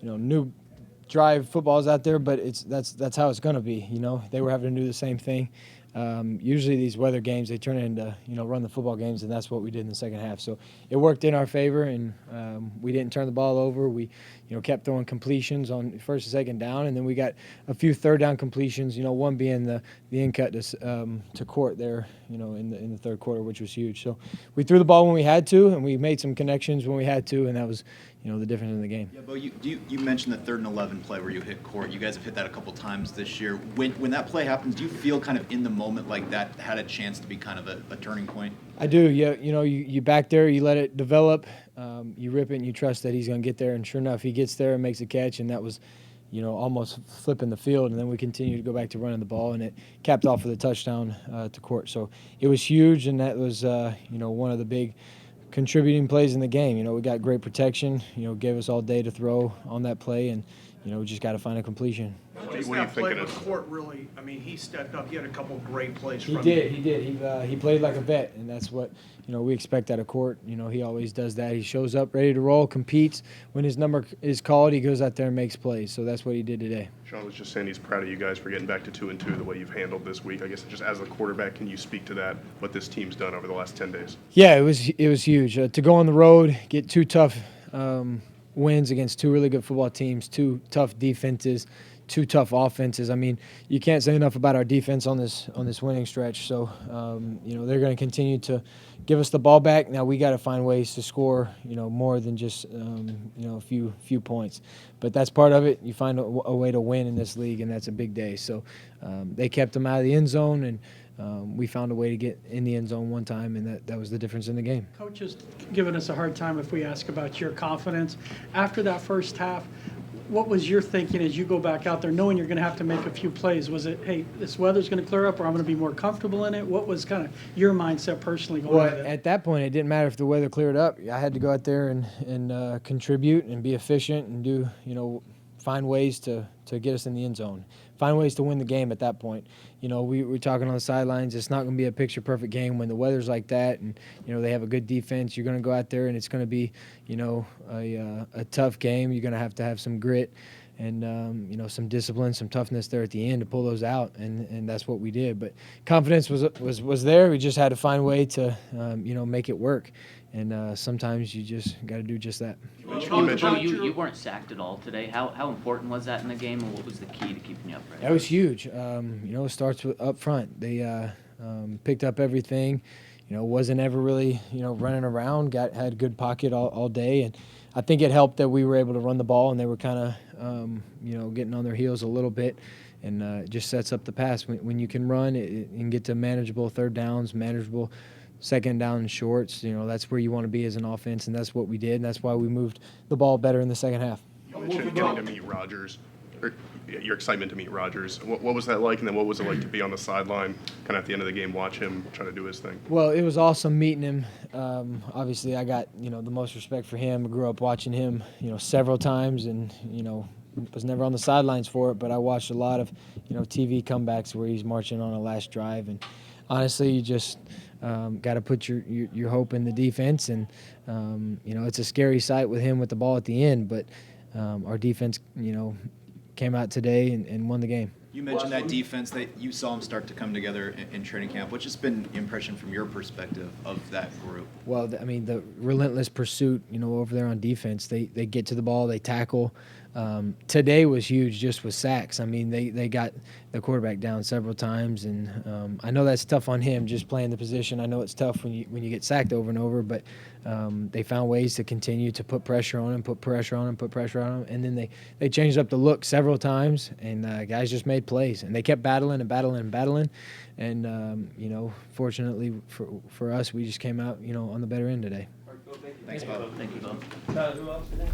new drive footballs out there, but that's how it's going to be. They were having to do the same thing. Usually these weather games, they turn into, run the football games, and that's what we did in the second half. So it worked in our favor, and we didn't turn the ball over. We, kept throwing completions on first and second down, and then we got a few third down completions, one being the in cut to Court there, in the third quarter, which was huge. So we threw the ball when we had to, and we made some connections when we had to, and that was, the difference in the game. Yeah, Bo, you mentioned the 3rd and 11 play where you hit Court. You guys have hit that a couple times this year. When that play happens, do you feel kind of in the moment like that had a chance to be kind of a turning point? I do. Yeah, you back there, you let it develop, you rip it, and you trust that he's going to get there. And sure enough, he gets there and makes a catch, and that was, almost flipping the field. And then we continued to go back to running the ball, and it capped off with a touchdown to Court. So it was huge, and that was, one of the big contributing plays in the game. We got great protection, gave us all day to throw on that play, and, we just got to find a completion. What do you think of Court? Really, he stepped up. He had a couple of great plays. He did. He played like a vet, and that's what we expect out of Court. He always does that. He shows up ready to roll, competes. When his number is called, he goes out there and makes plays. So that's what he did today. Sean was just saying he's proud of you guys for getting back to 2-2 the way you've handled this week. I guess just as a quarterback, can you speak to that? What this team's done over the last 10 days? Yeah, it was huge to go on the road, get 2 tough wins against 2 really good football teams, 2 tough defenses, 2 tough offenses. You can't say enough about our defense on this winning stretch. So, they're going to continue to give us the ball back. Now we got to find ways to score, more than just, a few points. But that's part of it. You find a way to win in this league, and that's a big day. So, they kept them out of the end zone, and we found a way to get in the end zone one time, and that was the difference in the game. Coach is giving us a hard time if we ask about your confidence. After that first half, what was your thinking as you go back out there, knowing you're going to have to make a few plays? Was it, hey, this weather's going to clear up, or I'm going to be more comfortable in it? What was kind of your mindset personally going into that? At that point, it didn't matter if the weather cleared up. I had to go out there and contribute and be efficient and do, find ways to get us in the end zone, find ways to win the game at that point. We were talking on the sidelines, it's not going to be a picture-perfect game when the weather's like that and, they have a good defense. You're going to go out there and it's going to be, a tough game. You're going to have some grit and, some discipline, some toughness there at the end to pull those out, and that's what we did. But confidence was there. We just had to find a way to, make it work. And sometimes you just got to do just that. You weren't sacked at all today. How important was that in the game, and what was the key to keeping you upright? That was huge. It starts with up front. They picked up everything. Wasn't ever really running around. Had good pocket all day, and I think it helped that we were able to run the ball, and they were kind of getting on their heels a little bit. And it just sets up the pass. When you can run and get to manageable third downs, manageable second down and shorts, that's where you want to be as an offense, and that's what we did, and that's why we moved the ball better in the second half. You mentioned getting to meet Rodgers, or your excitement to meet Rodgers. What was that like, and then what was it like to be on the sideline, kind of at the end of the game, watch him try to do his thing? Well, it was awesome meeting him. Obviously, I got, the most respect for him. I grew up watching him, several times, and, was never on the sidelines for it, but I watched a lot of, TV comebacks where he's marching on a last drive, and honestly, you just got to put your hope in the defense, and it's a scary sight with him with the ball at the end, but our defense came out today and won the game. You mentioned that defense that you saw them start to come together in training camp. What's just been the impression from your perspective of that group? Well, the relentless pursuit, over there on defense, they get to the ball, they tackle. Today was huge just with sacks. They got the quarterback down several times, and I know that's tough on him just playing the position. I know it's tough when you get sacked over and over, but they found ways to continue to put pressure on him, and then they changed up the look several times, and guys just made plays, and they kept battling, and fortunately for us, we just came out on the better end today. Thanks, Bob. Thank you, Bob. Who else today?